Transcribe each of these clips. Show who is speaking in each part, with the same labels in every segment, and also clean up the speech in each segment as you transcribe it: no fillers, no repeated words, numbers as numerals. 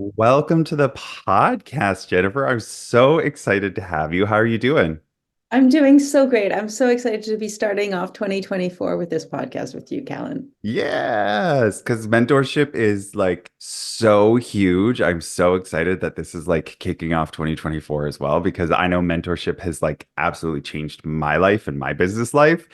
Speaker 1: Welcome to the podcast, Jennifer. I'm so excited to have you. How are you doing?
Speaker 2: I'm doing so great. I'm so excited to be starting off 2024 with this podcast with you, Callan.
Speaker 1: Yes, because mentorship is like so huge. I'm so excited that this is like kicking off 2024 as well, because I know mentorship has like absolutely changed my life and my business life.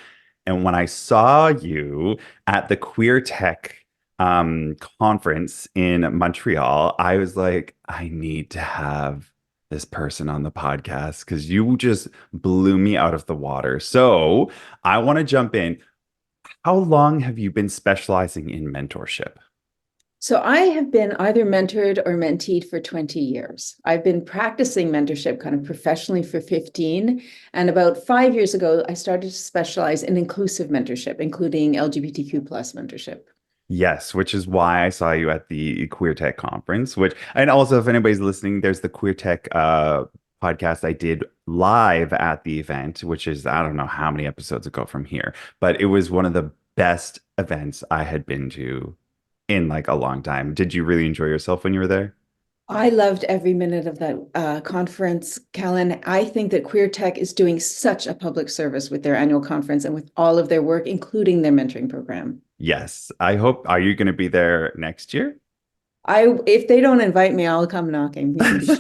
Speaker 1: And when I saw you at the Queer Tech conference in Montreal, I was like, I need to have this person on the podcast because you just blew me out of the water. So I want to jump in. How long have you been specializing in mentorship?
Speaker 2: So I have been either mentored or menteed for 20 years. I've been practicing mentorship kind of professionally for 15. And about 5 years ago, I started to specialize in inclusive mentorship, including LGBTQ plus mentorship.
Speaker 1: Yes, which is why I saw you at the Queer Tech conference, which, and also if anybody's listening, there's the Queer Tech podcast I did live at the event, which is, I don't know how many episodes ago from here, but it was one of the best events I had been to in like a long time. Did you really enjoy yourself when you were there?
Speaker 2: I loved every minute of that conference, Callan. I think that Queer Tech is doing such a public service with their annual conference and with all of their work, including their mentoring program.
Speaker 1: Yes. I hope, are you going to be there next year?
Speaker 2: If they don't invite me, I'll come knocking. You can be sure.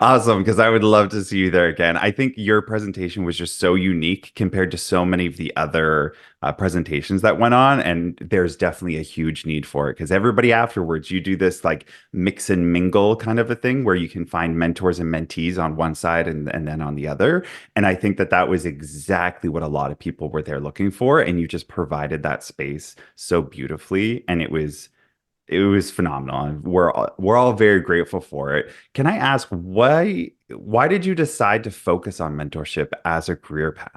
Speaker 1: Awesome, because I would love to see you there again. I think your presentation was just so unique compared to so many of the other presentations that went on, and there's definitely a huge need for it because everybody afterwards, you do this like mix and mingle kind of a thing where you can find mentors and mentees on one side and then on the other. And I think that that was exactly what a lot of people were there looking for, and you just provided that space so beautifully, and it was phenomenal. We're all very grateful for it. Can I ask why did you decide to focus on mentorship as a career path?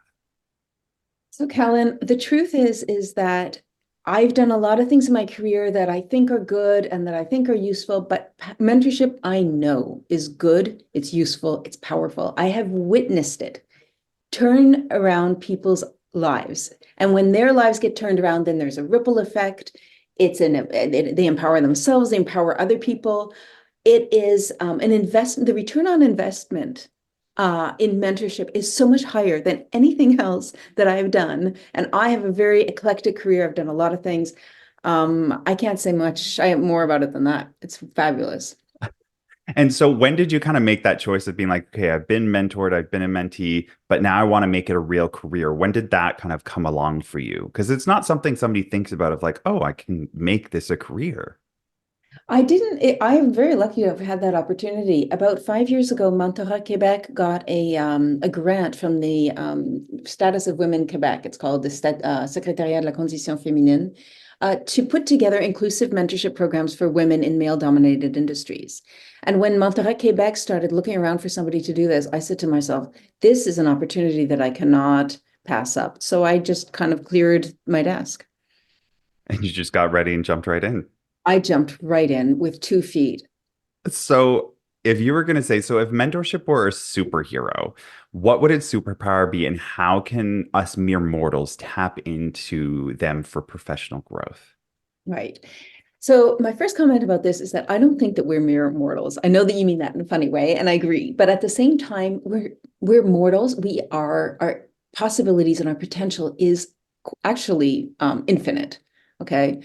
Speaker 2: So, Callan, the truth is that I've done a lot of things in my career that I think are good and that I think are useful, but mentorship I know is good, it's useful, it's powerful. I have witnessed it turn around people's lives. And when their lives get turned around, then there's a ripple effect. They empower themselves, they empower other people. It is an investment. The return on investment in mentorship is so much higher than anything else that I've done. And I have a very eclectic career. I've done a lot of things. I can't say much more about it than that. It's fabulous.
Speaker 1: And so when did you kind of make that choice of being like, okay, I've been mentored, I've been a mentee, but now I want to make it a real career? When did that kind of come along for you? Because it's not something somebody thinks about of like, oh, I can make this a career.
Speaker 2: I didn't, I'm very lucky to have had that opportunity. About 5 years ago, Mentorat Quebec got a grant from the Status of Women Quebec. It's called the Secrétariat de la Condition Féminine, to put together inclusive mentorship programs for women in male-dominated industries. And when Mentorat Quebec started looking around for somebody to do this, I said to myself, this is an opportunity that I cannot pass up. So I just kind of cleared my desk.
Speaker 1: And you just got ready and jumped right in.
Speaker 2: I jumped right in with 2 feet.
Speaker 1: So, if you were going to say, so if mentorship were a superhero, what would its superpower be, and how can us mere mortals tap into them for professional growth?
Speaker 2: Right. So my first comment about this is that I don't think that we're mere mortals. I know that you mean that in a funny way, and I agree. But at the same time, we're mortals. We are our possibilities and our potential is actually infinite. Okay.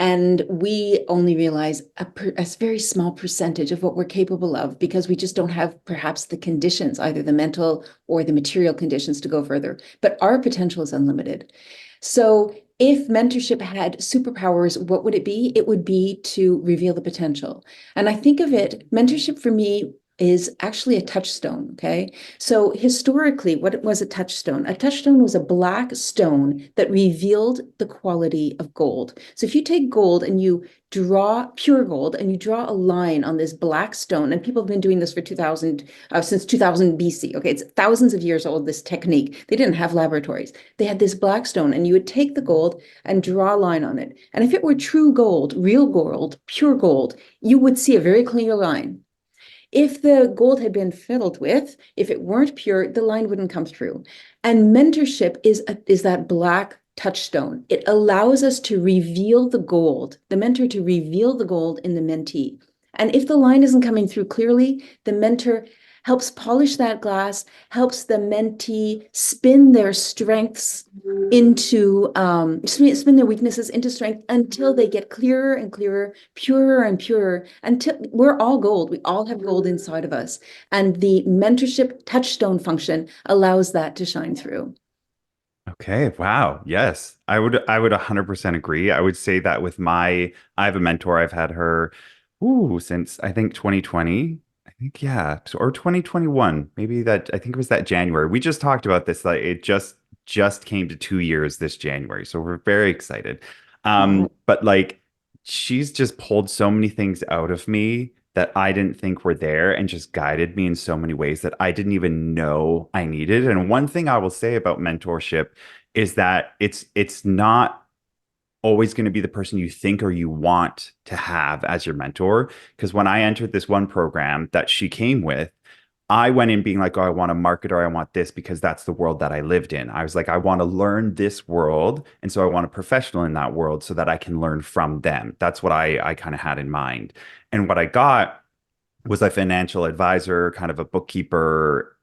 Speaker 2: And we only realize a very small percentage of what we're capable of because we just don't have perhaps the conditions, either the mental or the material conditions to go further. But our potential is unlimited. So if mentorship had superpowers, what would it be? It would be to reveal the potential. And I think of it, mentorship for me is actually a touchstone. Okay. So historically, what was a touchstone? A touchstone was a black stone that revealed the quality of gold. So if you take gold and you draw pure gold and you draw a line on this black stone, and people have been doing this for 2000, since 2000 BC. Okay. It's thousands of years old, this technique. They didn't have laboratories. They had this black stone, and you would take the gold and draw a line on it. And if it were true gold, real gold, pure gold, you would see a very clear line. If the gold had been filled with, if it weren't pure, the line wouldn't come through. And mentorship is that black touchstone. It allows us to reveal the gold, the mentor to reveal the gold in the mentee. And if the line isn't coming through clearly, the mentor helps polish that glass, helps the mentee spin their strengths into spin their weaknesses into strength until they get clearer and clearer, purer and purer, until we're all gold. We all have gold inside of us. And the mentorship touchstone function allows that to shine through.
Speaker 1: Okay, wow. Yes. I would 100% agree. I would say that with I have a mentor. I've had her since I think 2020. I think yeah, or 2021. Maybe that I think it was that January. We just talked about this like it just came to 2 years this January. So we're very excited.
Speaker 2: Wow.
Speaker 1: But like she's just pulled so many things out of me that I didn't think were there and just guided me in so many ways that I didn't even know I needed. And one thing I will say about mentorship is that it's not always going to be the person you think or you want to have as your mentor. Because when I entered this one program that she came with, I went in being like, oh, I want a marketer, I want this because that's the world that I lived in. I was like, I want to learn this world. And so I want a professional in that world so that I can learn from them. That's what I kind of had in mind. And what I got was a financial advisor, kind of a bookkeeper,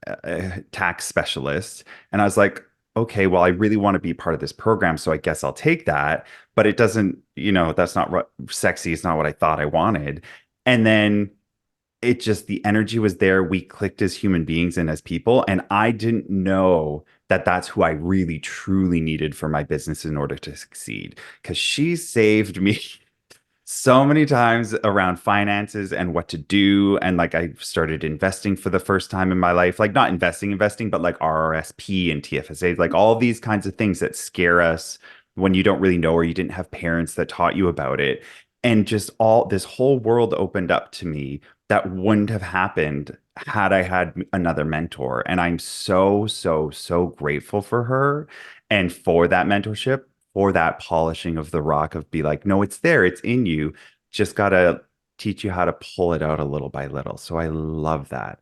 Speaker 1: tax specialist. And I was like, okay, well, I really want to be part of this program. So I guess I'll take that. But it doesn't, that's not what sexy. It's not what I thought I wanted. And then it just, the energy was there. We clicked as human beings and as people. And I didn't know that that's who I really, truly needed for my business in order to succeed. Because she saved me so many times around finances and what to do. And like I started investing for the first time in my life, like not investing, but like RRSP and TFSA, like all these kinds of things that scare us when you don't really know or you didn't have parents that taught you about it. And just all this whole world opened up to me that wouldn't have happened had I had another mentor. And I'm so, so, so grateful for her and for that mentorship, for that polishing of the rock of be like, no, it's there, it's in you. Just gotta teach you how to pull it out a little by little. So I love that.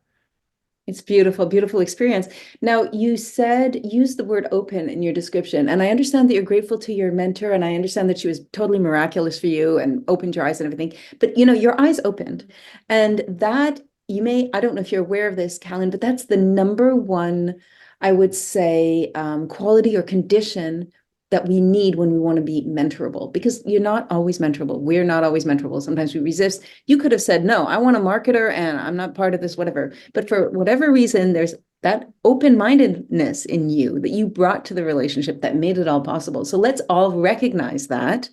Speaker 2: It's beautiful, beautiful experience. Now, you said use the word open in your description, and I understand that you're grateful to your mentor, and I understand that she was totally miraculous for you and opened your eyes and everything. But your eyes opened, and that I don't know if you're aware of this, Calan, but that's the number one, I would say, quality or condition that we need when we want to be mentorable, because you're not always mentorable. We're not always mentorable. Sometimes we resist. You could have said, no, I want a marketer and I'm not part of this, whatever. But for whatever reason, there's that open-mindedness in you that you brought to the relationship that made it all possible. So let's all recognize that.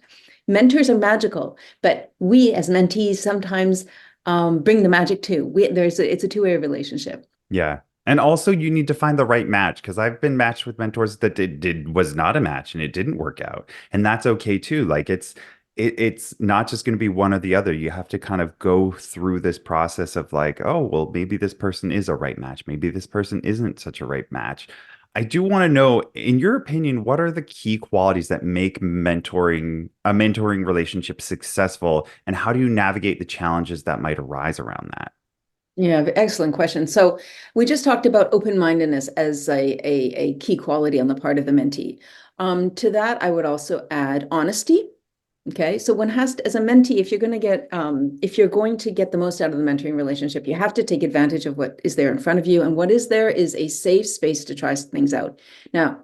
Speaker 2: Mentors are magical, but we as mentees sometimes bring the magic too. It's a two-way relationship.
Speaker 1: Yeah. And also you need to find the right match because I've been matched with mentors that did was not a match and it didn't work out. And that's okay too. Like it's not just going to be one or the other. You have to kind of go through this process of like, oh, well, maybe this person is a right match. Maybe this person isn't such a right match. I do want to know, in your opinion, what are the key qualities that make mentoring relationship successful, and how do you navigate the challenges that might arise around that?
Speaker 2: Yeah, excellent question. So we just talked about open-mindedness as a key quality on the part of the mentee. To that, I would also add honesty. Okay, so as a mentee, if you're going to get the most out of the mentoring relationship, you have to take advantage of what is there in front of you, and what is there is a safe space to try things out. Now,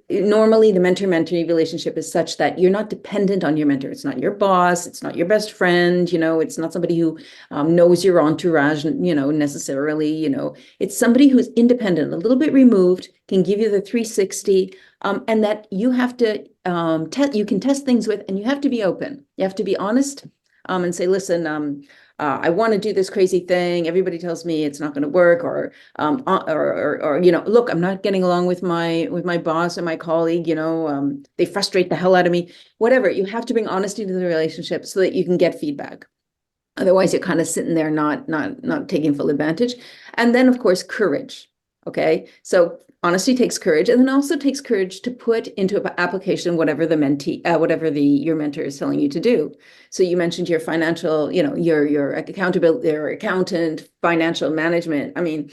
Speaker 2: normally the mentor-mentee relationship is such that you're not dependent on your mentor. It's not your boss. It's not your best friend. It's not somebody who knows your entourage. Necessarily. It's somebody who's independent, a little bit removed, can give you the 360. And that you have to you can test things with, and you have to be open. You have to be honest, and say, listen, I want to do this crazy thing. Everybody tells me it's not going to work, or look, I'm not getting along with my boss or my colleague. They frustrate the hell out of me. Whatever. You have to bring honesty to the relationship so that you can get feedback. Otherwise, you're kind of sitting there not taking full advantage. And then, of course, courage. Okay, so honesty takes courage, and then also takes courage to put into application whatever your mentor is telling you to do. So you mentioned your financial, your accountability, your accountant, financial management. I mean,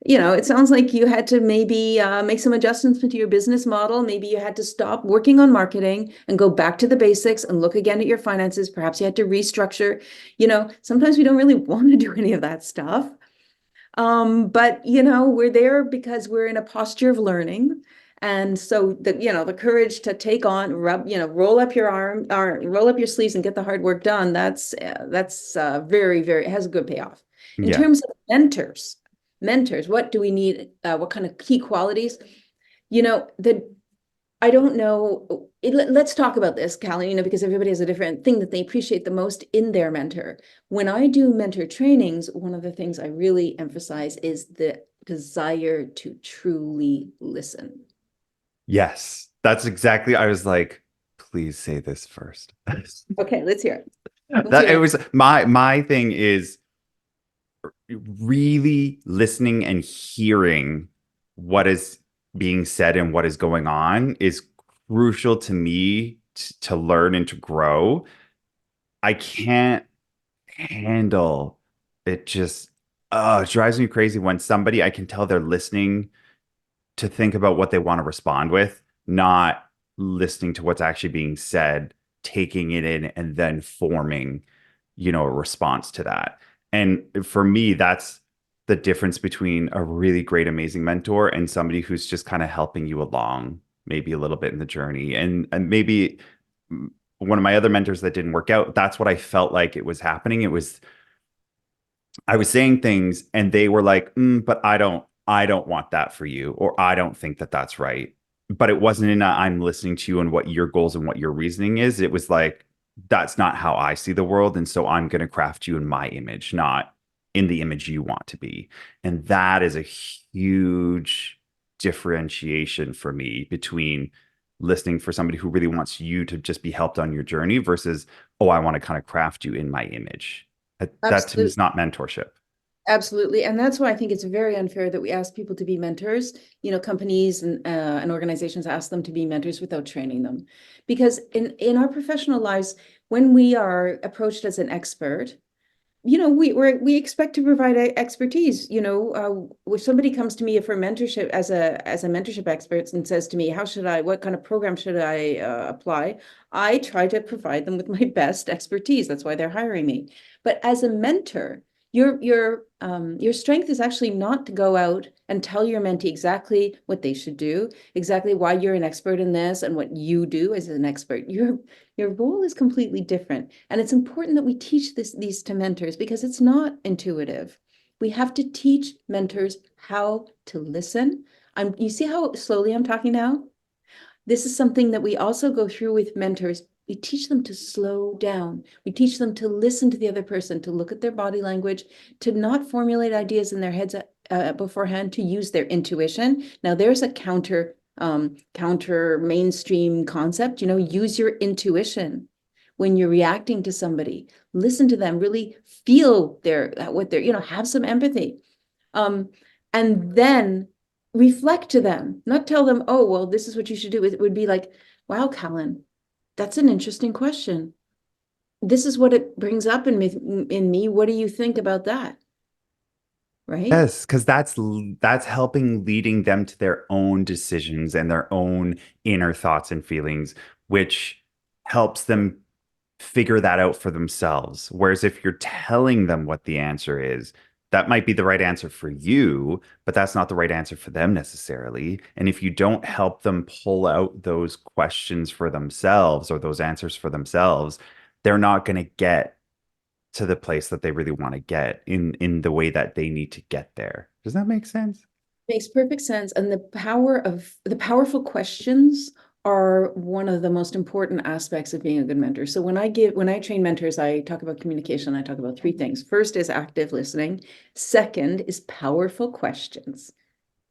Speaker 2: It sounds like you had to maybe make some adjustments to your business model. Maybe you had to stop working on marketing and go back to the basics and look again at your finances. Perhaps you had to restructure. Sometimes we don't really want to do any of that stuff. But we're there because we're in a posture of learning. And so the courage to take on, roll up your roll up your sleeves and get the hard work done. That's very, very, has a good payoff. In
Speaker 1: Yeah.
Speaker 2: terms of mentors, what do we need? What kind of key qualities? The I don't know. Let's talk about this, Callie, because everybody has a different thing that they appreciate the most in their mentor. When I do mentor trainings, one of the things I really emphasize is the desire to truly listen.
Speaker 1: Yes. That's exactly, I was like, please say this first.
Speaker 2: Okay, let's hear it. What's
Speaker 1: That
Speaker 2: your
Speaker 1: it
Speaker 2: answer?
Speaker 1: was my thing is really listening and hearing what is being said and what is going on is crucial to me to learn and to grow. I can't handle it. Just it drives me crazy when somebody, I can tell they're listening to think about what they want to respond with, not listening to what's actually being said, taking it in, and then forming, a response to that. And for me, that's the difference between a really great, amazing mentor and somebody who's just kind of helping you along, maybe a little bit in the journey. And maybe one of my other mentors that didn't work out, that's what I felt like it was happening. It was I was saying things and they were like, but I don't want that for you, or I don't think that that's right. But it wasn't in a, I'm listening to you and what your goals and what your reasoning is. It was like, that's not how I see the world. And so I'm going to craft you in my image, not in the image you want to be. And that is a huge differentiation for me between listening for somebody who really wants you to just be helped on your journey versus, oh, I want to kind of craft you in my image. That to me is
Speaker 2: Absolutely.
Speaker 1: not mentorship.
Speaker 2: Absolutely. And that's why I think it's very unfair that we ask people to be mentors. Companies and organizations ask them to be mentors without training them. Because in our professional lives, when we are approached as an expert, we expect to provide expertise. If somebody comes to me for mentorship as a mentorship expert and says to me, what kind of program should I apply? I try to provide them with my best expertise. That's why they're hiring me. But as a mentor, your strength is actually not to go out and tell your mentee exactly what they should do, exactly why you're an expert in this and what you do as an expert. Your role is completely different. And it's important that we teach these to mentors because it's not intuitive. We have to teach mentors how to listen. You see how slowly I'm talking now? This is something that we also go through with mentors. We teach them to slow down. We teach them to listen to the other person, to look at their body language, to not formulate ideas in their heads beforehand, to use their intuition. Now, there's a counter mainstream concept. Use your intuition when you're reacting to somebody. Listen to them. Really feel what they're. Have some empathy. And then reflect to them, not tell them, oh, well, this is what you should do. It would be like, wow, Callan, that's an interesting question. This is what it brings up in me. What do you think about that? Right?
Speaker 1: Yes, because that's helping leading them to their own decisions and their own inner thoughts and feelings, which helps them figure that out for themselves. Whereas if you're telling them what the answer is, that might be the right answer for you, but that's not the right answer for them necessarily. And if you don't help them pull out those questions for themselves or those answers for themselves, they're not going to get to the place that they really want to get in the way that they need to get there. Does that make sense?
Speaker 2: Makes perfect sense. And the powerful questions are one of the most important aspects of being a good mentor. So when I train mentors, I talk about communication. I talk about three things. First is active listening. Second is powerful questions.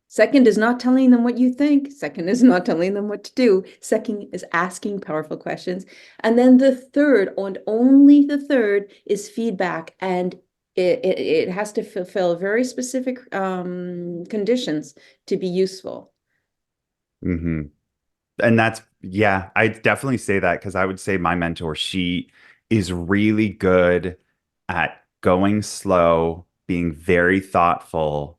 Speaker 2: Second is not telling them what you think. Second is not telling them what to do. Second is asking powerful questions. And then the third, and only the third, is feedback. And it has to fulfill very specific conditions to be useful.
Speaker 1: Hmm. And that's, yeah, I definitely say that because I would say my mentor, she is really good at going slow, being very thoughtful,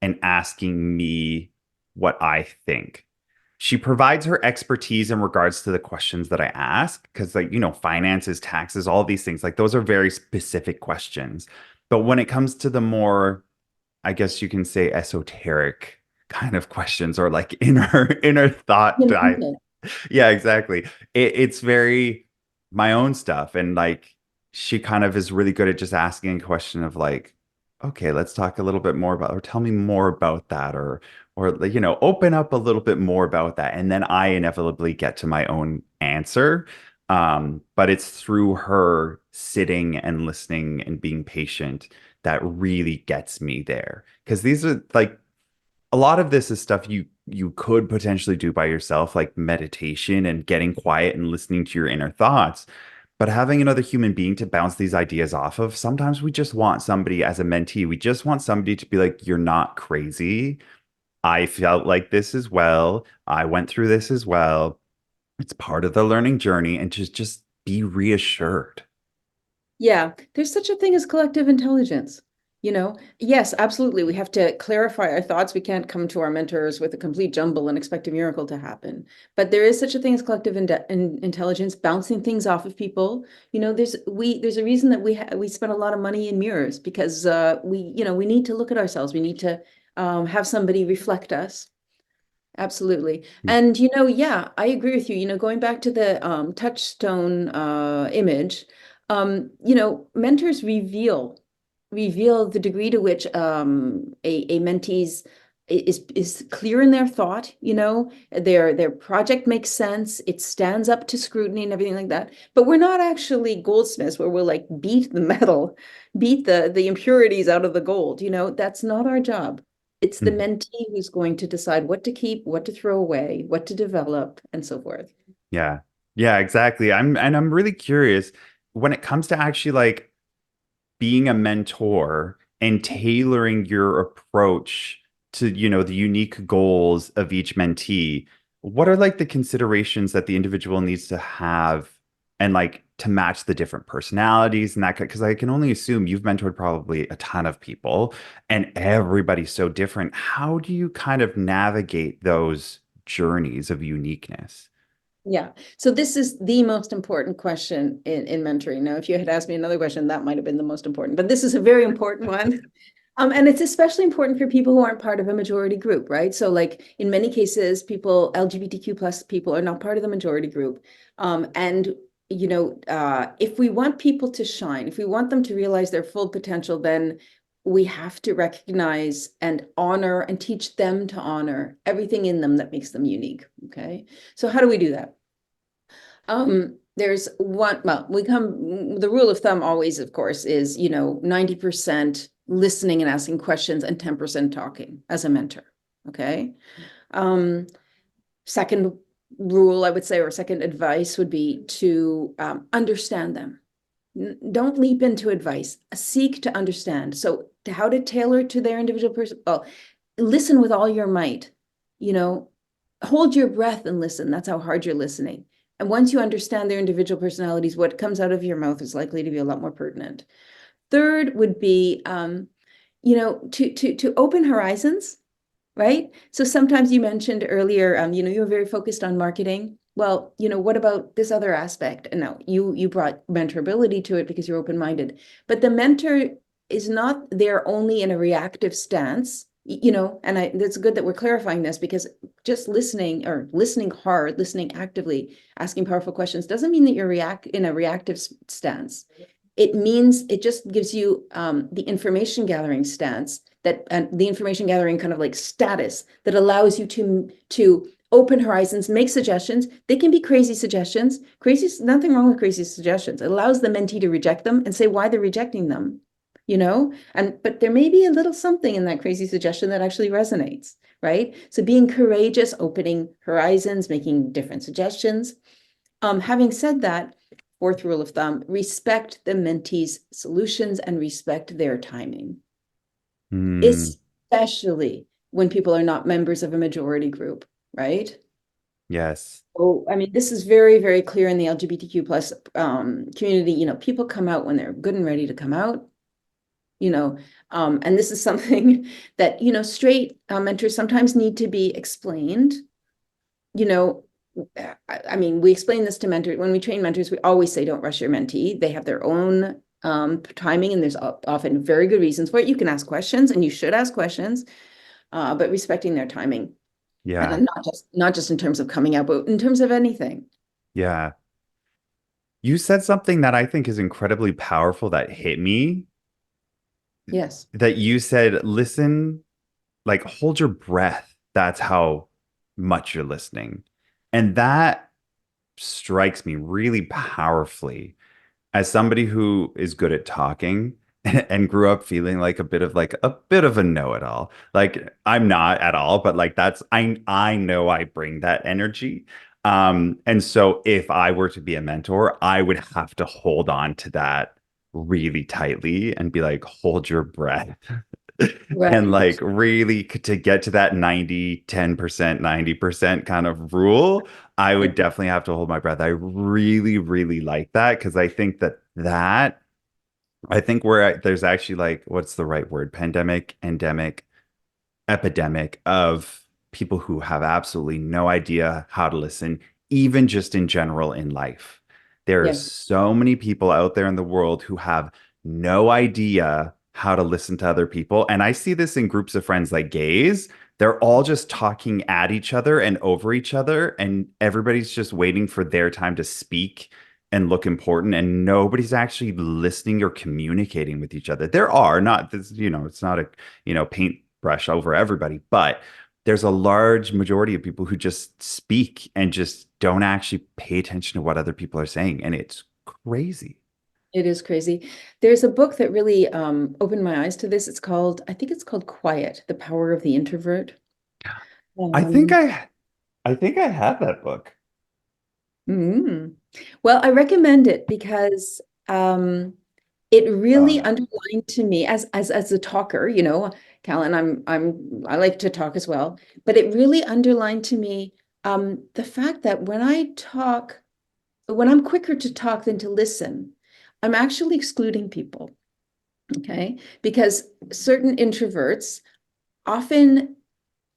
Speaker 1: and asking me what I think. She provides her expertise in regards to the questions that I ask, because, like, finances, taxes, all these things, like those are very specific questions. But when it comes to the more, I guess you can say, esoteric kind of questions, or like inner thought dive. Yeah, exactly. It's very my own stuff. And like she kind of is really good at just asking a question of like, okay, let's talk a little bit more about, or tell me more about that, or like, open up a little bit more about that. And then I inevitably get to my own answer. But it's through her sitting and listening and being patient that really gets me there. Because these are like a lot of this is stuff you could potentially do by yourself, like meditation and getting quiet and listening to your inner thoughts. But having another human being to bounce these ideas off of, sometimes we just want somebody as a mentee. We just want somebody to be like, you're not crazy. I felt like this as well. I went through this as well. It's part of the learning journey, and just be reassured.
Speaker 2: Yeah, there's such a thing as collective intelligence. Yes, absolutely. We have to clarify our thoughts. We can't come to our mentors with a complete jumble and expect a miracle to happen. But there is such a thing as collective intelligence, bouncing things off of people. There's a reason that we spend a lot of money in mirrors, because we need to look at ourselves. We need to have somebody reflect us. Absolutely. And yeah, I agree with you. Going back to the touchstone image, mentors reveal the degree to which a mentee's is clear in their thought. Their project makes sense, it stands up to scrutiny and everything like that. But we're not actually goldsmiths where we'll like beat the metal, beat the impurities out of the gold. That's not our job. It's the mentee who's going to decide what to keep, what to throw away, what to develop, and so forth.
Speaker 1: Yeah. Yeah, exactly. I'm really curious when it comes to actually like being a mentor and tailoring your approach to, the unique goals of each mentee. What are like the considerations that the individual needs to have and like to match the different personalities and that? Because I can only assume you've mentored probably a ton of people and everybody's so different. How do you kind of navigate those journeys of uniqueness?
Speaker 2: Yeah. So this is the most important question in mentoring. Now, if you had asked me another question, that might have been the most important, but this is a very important one. And it's especially important for people who aren't part of a majority group, right? So like in many cases, LGBTQ plus people are not part of the majority group. And if we want people to shine, if we want them to realize their full potential, then we have to recognize and honor and teach them to honor everything in them that makes them unique. Okay. So how do we do that? There's one, well, the rule of thumb always, of course, is, 90% listening and asking questions and 10% talking as a mentor. Okay. Um, Second rule, I would say, or second advice would be to understand them. Don't leap into advice. Seek to understand. So, how to tailor to their individual person? Well, listen with all your might. You know, hold your breath and listen. That's how hard you're listening. And once you understand their individual personalities, what comes out of your mouth is likely to be a lot more pertinent. Third would be, to open horizons, right? So sometimes you mentioned earlier, you were very focused on marketing. Well, what about this other aspect? And now you brought mentorability to it because you're open-minded, but the mentor is not there only in a reactive stance, and it's good that we're clarifying this, because just listening or listening hard, listening actively, asking powerful questions doesn't mean that you're in a reactive stance. It means it just gives you the information gathering stance, that the information gathering kind of like status that allows you to open horizons, make suggestions. They can be crazy suggestions. Nothing wrong with crazy suggestions. It allows the mentee to reject them and say why they're rejecting them, but there may be a little something in that crazy suggestion that actually resonates, right? So being courageous, opening horizons, making different suggestions. Having said that, fourth rule of thumb, respect the mentee's solutions and respect their timing,
Speaker 1: Hmm.
Speaker 2: especially when people are not members of a majority group, right?
Speaker 1: Yes.
Speaker 2: Oh, I mean, this is very, very clear in the LGBTQ plus community. People come out when they're good and ready to come out. And this is something that, straight mentors sometimes need to be explained. you know, I mean, we explain this to mentors. When we train mentors, we always say, don't rush your mentee. They have their own timing, and there's often very good reasons for it. You can ask questions, and you should ask questions, but respecting their timing.
Speaker 1: Yeah.
Speaker 2: And not just in terms of coming out, but in terms of anything.
Speaker 1: Yeah. You said something that I think is incredibly powerful that hit me,
Speaker 2: Yes.
Speaker 1: that you said, listen, like hold your breath. That's how much you're listening. And that strikes me really powerfully as somebody who is good at talking and grew up feeling like a bit of a know-it-all. Like I'm not at all, but like that's I know I bring that energy. And so if I were to be a mentor, I would have to hold on to that really tightly and be like, hold your breath. And
Speaker 2: Right.
Speaker 1: like really to get to that 90, 10%, 90% kind of rule, I would
Speaker 2: Yeah.
Speaker 1: definitely have to hold my breath. I really, really like that because I think I think there's actually like, what's the right word? Pandemic, endemic, epidemic of people who have absolutely no idea how to listen, even just in general in life. There are
Speaker 2: Yes.
Speaker 1: so many people out there in the world who have no idea how to listen to other people. And I see this in groups of friends like gays. They're all just talking at each other and over each other, and everybody's just waiting for their time to speak and look important, and nobody's actually listening or communicating with each other. There are not this, it's not a, paintbrush over everybody, but there's a large majority of people who just speak and just don't actually pay attention to what other people are saying. And it's crazy.
Speaker 2: It is crazy. There's a book that really opened my eyes to this. I think it's called Quiet, The Power of the Introvert.
Speaker 1: I think
Speaker 2: Um,
Speaker 1: I I think I have that book.
Speaker 2: mm. Well, I recommend it because it really
Speaker 1: Uh,
Speaker 2: underlined to me as a talker, Callan, I like to talk as well, but it really underlined to me the fact that when I'm quicker to talk than to listen, I'm actually excluding people. Okay. Because certain introverts often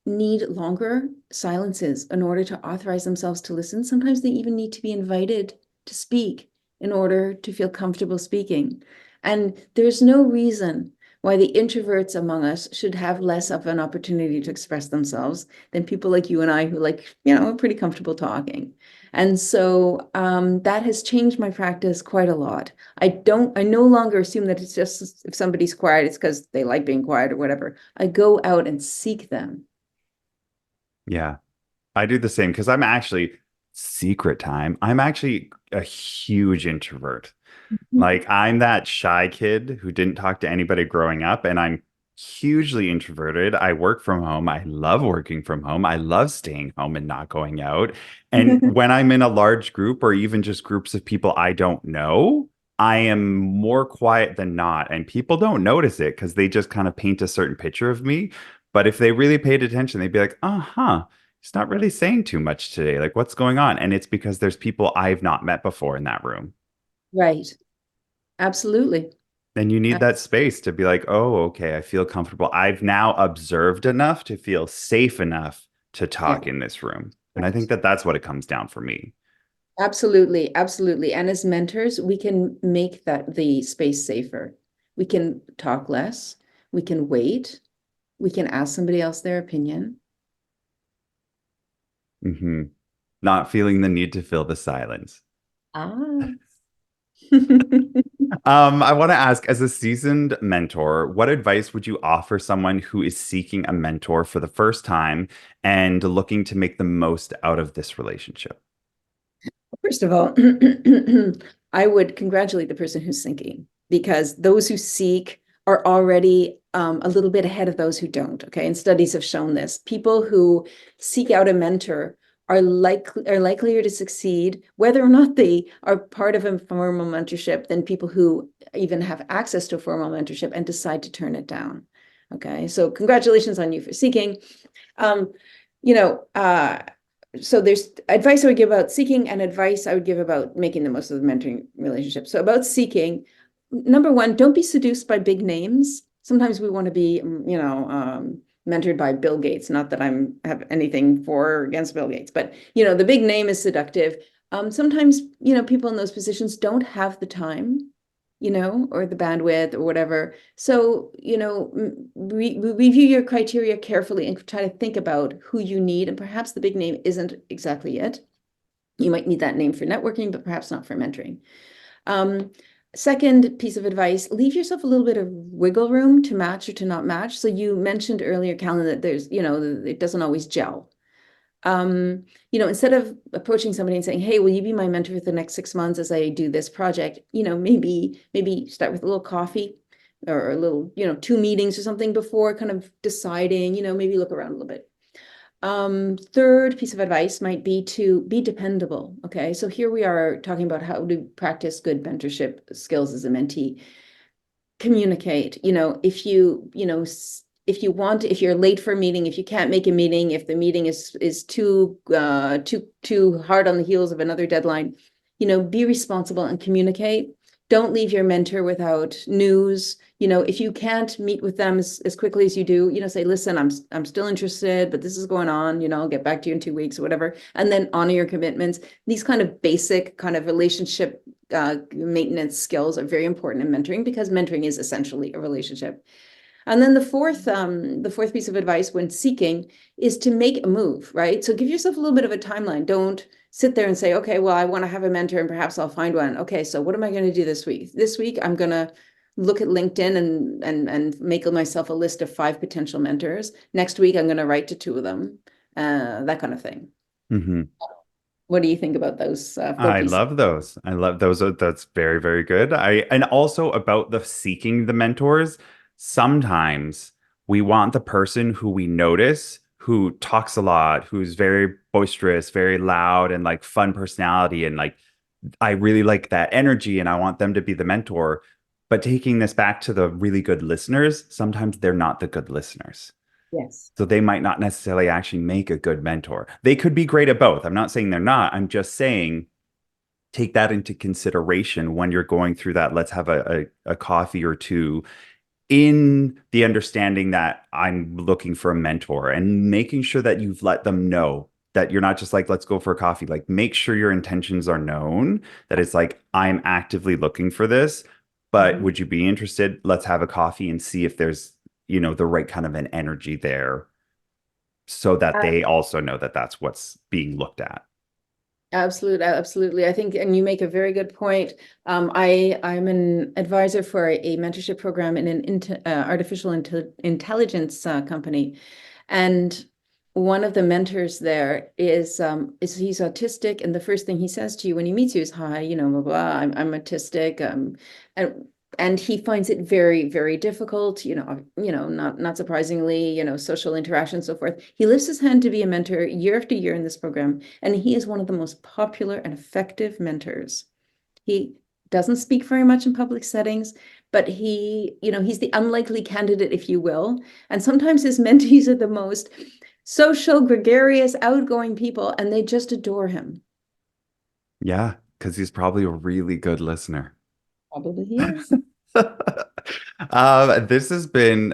Speaker 2: need longer silences in order to authorize themselves to listen. Sometimes they even need to be invited to speak in order to feel comfortable speaking. And there's no reason why the introverts among us should have less of an opportunity to express themselves than people like you and I who are pretty comfortable talking. And so that has changed my practice quite a lot. I no longer assume that it's just if somebody's quiet, it's because they like being quiet or whatever. I go out and seek them.
Speaker 1: yeah, I do the same because I'm actually secret time. I'm actually a huge introvert. Like I'm that shy kid who didn't talk to anybody growing up, and I'm hugely introverted. I work from home. I love working from home. I love staying home and not going out. And when I'm in a large group or even just groups of people I don't know, I am more quiet than not. And people don't notice it because they just kind of paint a certain picture of me. But if they really paid attention, they'd be like, uh-huh, he's not really saying too much today. Like, what's going on? And it's because there's people I've not met before in that room.
Speaker 2: Right. Absolutely.
Speaker 1: And you need
Speaker 2: Uh,
Speaker 1: that space to be like, oh, okay, I feel comfortable. I've now observed enough to feel safe enough to
Speaker 2: Yeah.
Speaker 1: talk in this room. And I think
Speaker 2: Right.
Speaker 1: that that's what it comes down for me.
Speaker 2: Absolutely. Absolutely. And as mentors, we can make the space safer. We can talk less. We can wait. We can ask somebody else their opinion.
Speaker 1: Hmm. Not feeling the need to fill the silence.
Speaker 2: Ah.
Speaker 1: I want to ask, as a seasoned mentor, what advice would you offer someone who is seeking a mentor for the first time and looking to make the most out of this relationship?
Speaker 2: First of all, I would congratulate the person who's sinking because those who seek are already a little bit ahead of those who don't. Okay. And studies have shown this. People who seek out a mentor are likelier to succeed, whether or not they are part of a formal mentorship, than people who even have access to a formal mentorship and decide to turn it down. Okay. So congratulations on you for seeking. Um, you know, so there's advice I would give about seeking and advice I would give about making the most of the mentoring relationship. So about seeking, number one, don't be seduced by big names. Sometimes we want to be, mentored by Bill Gates. Not that have anything for or against Bill Gates, but the big name is seductive. Sometimes, people in those positions don't have the time, or the bandwidth or whatever. So, review your criteria carefully and try to think about who you need. And perhaps the big name isn't exactly it. You might need that name for networking, but perhaps not for mentoring. Second piece of advice, leave yourself a little bit of wiggle room to match or to not match. So you mentioned earlier, Calan, that there's, it doesn't always gel. Instead of approaching somebody and saying, hey, will you be my mentor for the next 6 months as I do this project? Maybe start with a little coffee or a little, 2 meetings or something before kind of deciding, maybe look around a little bit. Third piece of advice might be to be dependable. Okay. So here we are talking about how to practice good mentorship skills as a mentee. Communicate, if you're late for a meeting, if you can't make a meeting, if the meeting is too hard on the heels of another deadline, be responsible and communicate. Don't leave your mentor without news. If you can't meet with them as quickly as you do, say, listen, I'm still interested, but this is going on, I'll get back to you in 2 weeks or whatever. And then honor your commitments. These kind of basic kind of relationship maintenance skills are very important in mentoring, because mentoring is essentially a relationship. And then the fourth piece of advice when seeking is to make a move, right? So give yourself a little bit of a timeline. Don't sit there and say, okay, well, I want to have a mentor and perhaps I'll find one. Okay, so what am I going to do this week? This week, I'm going to look at LinkedIn and make myself a list of 5 potential mentors. Next week, I'm going to write to 2 of them, that kind of thing.
Speaker 1: Mm-hmm.
Speaker 2: What do you think about those 4
Speaker 1: I
Speaker 2: pieces?
Speaker 1: love those. I love those. That's very, very good. And also about the seeking the mentors. Sometimes we want the person who we notice who talks a lot, who's very boisterous, very loud, and like fun personality. And like, I really like that energy and I want them to be the mentor. But taking this back to the really good listeners, sometimes they're not the good listeners.
Speaker 2: Yes.
Speaker 1: So they might not necessarily actually make a good mentor. They could be great at both. I'm not saying they're not. I'm just saying take that into consideration when you're going through that. Let's have a coffee or two, in the understanding that I'm looking for a mentor, and making sure that you've let them know that you're not just like, let's go for a coffee. Like, make sure your intentions are known, that it's like, I'm actively looking for this, but
Speaker 2: Mhm.
Speaker 1: would you be interested? Let's have a coffee and see if there's, the right kind of an energy there, so that they also know that that's what's being looked at.
Speaker 2: Absolutely, absolutely. I think, and you make a very good point. I'm an advisor for a mentorship program in an artificial intelligence company, and one of the mentors there is he's autistic, and the first thing he says to you when he meets you is, "Hi, blah, blah, I'm autistic," and he finds it very, very difficult, not surprisingly, social interaction, so forth. He lifts his hand to be a mentor year after year in this program, and he is one of the most popular and effective mentors. He doesn't speak very much in public settings, but he's the unlikely candidate, if you will. And sometimes his mentees are the most social, gregarious, outgoing people, and they just adore him.
Speaker 1: Yeah, because he's probably a really good listener.
Speaker 2: Probably he is.
Speaker 1: This has been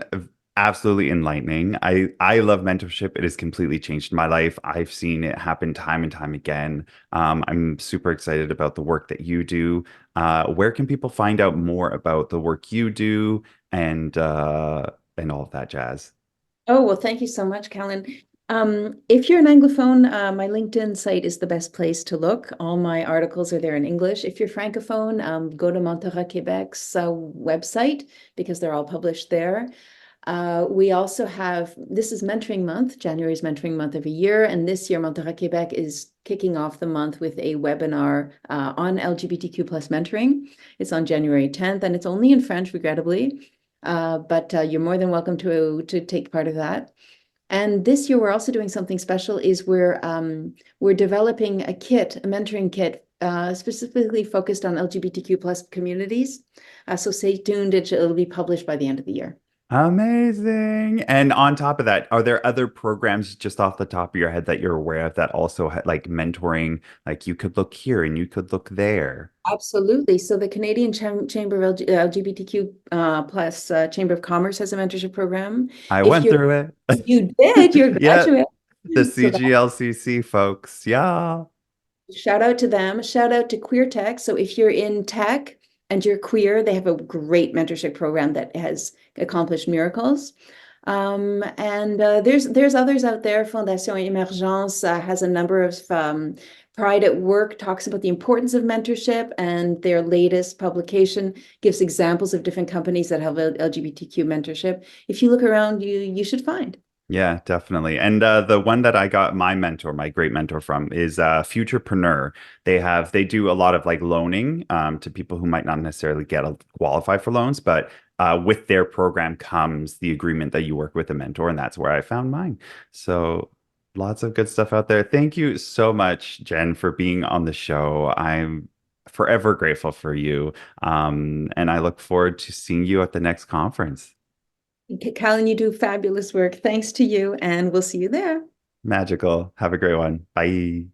Speaker 1: absolutely enlightening. I love mentorship. It has completely changed my life. I've seen it happen time and time again. I'm super excited about the work that you do. Where can people find out more about the work you do, and all of that jazz?
Speaker 2: Oh, well, thank you so much, Callan. If you're an Anglophone, my LinkedIn site is the best place to look. All my articles are there in English. If you're Francophone, go to Mentorat Québec's website, because they're all published there. We also have, this is Mentoring Month. January is Mentoring Month every year. And this year, Mentorat Québec is kicking off the month with a webinar on LGBTQ plus mentoring. It's on January 10th, and it's only in French, regrettably. But you're more than welcome to take part of that. And this year, we're also doing something special. Is we're developing a mentoring kit, specifically focused on LGBTQ plus communities. So stay tuned; it'll be published by the end of the year.
Speaker 1: Amazing. And on top of that, are there other programs just off the top of your head that you're aware of that also like mentoring, like you could look here and you could look there?
Speaker 2: Absolutely. So the Canadian Chamber of LGBTQ plus Chamber of Commerce has a mentorship program.
Speaker 1: I
Speaker 2: If
Speaker 1: went
Speaker 2: you're
Speaker 1: through it.
Speaker 2: You did, you're a
Speaker 1: Yeah,
Speaker 2: graduate.
Speaker 1: the
Speaker 2: So that
Speaker 1: CGLCC folks. Yeah.
Speaker 2: shout out to them. Shout out to Queer Tech. So if you're in tech and you're queer, they have a great mentorship program that has accomplished miracles. And there's others out there. Fondation Emergence has a number of Pride at Work talks about the importance of mentorship, and their latest publication gives examples of different companies that have LGBTQ mentorship. If you look around, you should find.
Speaker 1: Yeah, definitely. And the one that I got my mentor, my great mentor from is Futurepreneur. They do a lot of like loaning to people who might not necessarily qualify for loans, but with their program comes the agreement that you work with a mentor, and that's where I found mine. So lots of good stuff out there. Thank you so much, Jen, for being on the show. I'm forever grateful for you. And I look forward to seeing you at the next conference.
Speaker 2: Calan, you do fabulous work. Thanks to you, and we'll see you there.
Speaker 1: Magical. Have a great one. Bye.